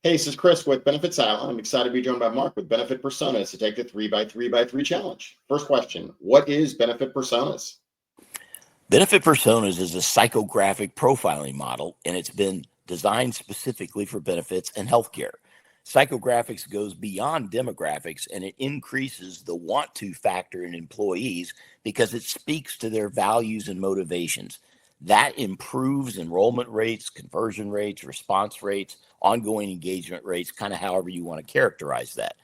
Hey, this is Chris with Benefits Island. I'm excited to be joined by Mark with Benefit Personas to take the 3x3x3 challenge. First question, what is Benefit Personas? Benefit Personas is a psychographic profiling model, and it's been designed specifically for benefits and healthcare. Psychographics goes beyond demographics, and it increases the want to factor in employees because it speaks to their values and motivations. That improves enrollment rates, conversion rates, response rates, ongoing engagement rates, kind of however you want to characterize that.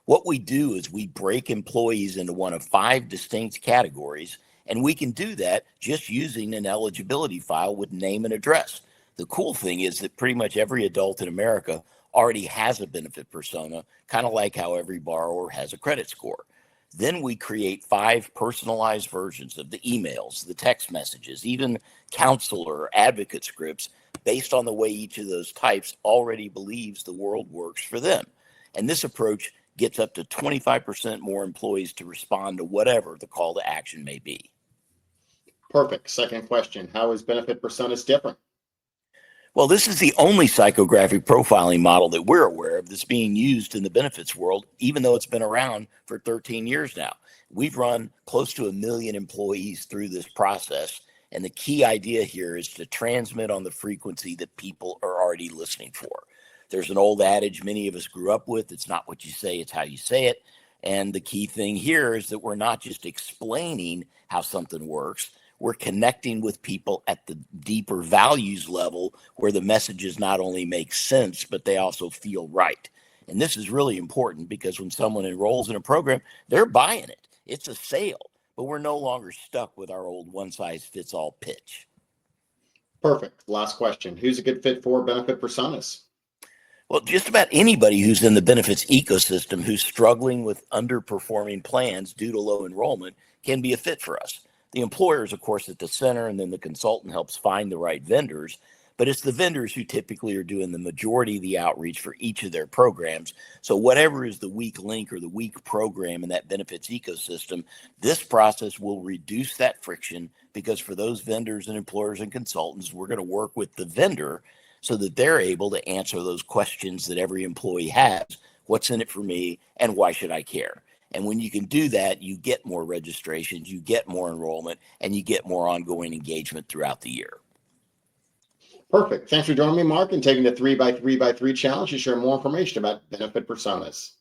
What we do is we break employees into one of 5 distinct categories, and we can do that just using an eligibility file with name and address. The cool thing is that pretty much every adult in America already has a benefit persona, kind of like how every borrower has a credit score. Then we create 5 personalized versions of the emails, the text messages, even counselor or advocate scripts based on the way each of those types already believes the world works for them. And this approach gets up to 25% more employees to respond to whatever the call to action may be. Perfect. Second question, how is Benefit Personas different? Well, this is the only psychographic profiling model that we're aware of that's being used in the benefits world, even though it's been around for 13 years now. We've run close to 1 million employees through this process, and the key idea here is to transmit on the frequency that people are already listening for. There's an old adage many of us grew up with, it's not what you say, it's how you say it. And the key thing here is that we're not just explaining how something works, we're connecting with people at the deeper values level where the messages not only make sense, but they also feel right. And this is really important because when someone enrolls in a program, they're buying it. It's a sale, but we're no longer stuck with our old one-size-fits-all pitch. Perfect. Last question, who's a good fit for Benefit Personas? Well, just about anybody who's in the benefits ecosystem who's struggling with underperforming plans due to low enrollment can be a fit for us. The employer is, of course, at the center, and then the consultant helps find the right vendors. But it's the vendors who typically are doing the majority of the outreach for each of their programs. So whatever is the weak link or the weak program in that benefits ecosystem, this process will reduce that friction because for those vendors and employers and consultants, we're going to work with the vendor so that they're able to answer those questions that every employee has. What's in it for me, and why should I care? And when you can do that, you get more registrations, you get more enrollment, and you get more ongoing engagement throughout the year. Perfect. Thanks for joining me, Mark, and taking the 3x3x3 challenge to share more information about Benefit Personas.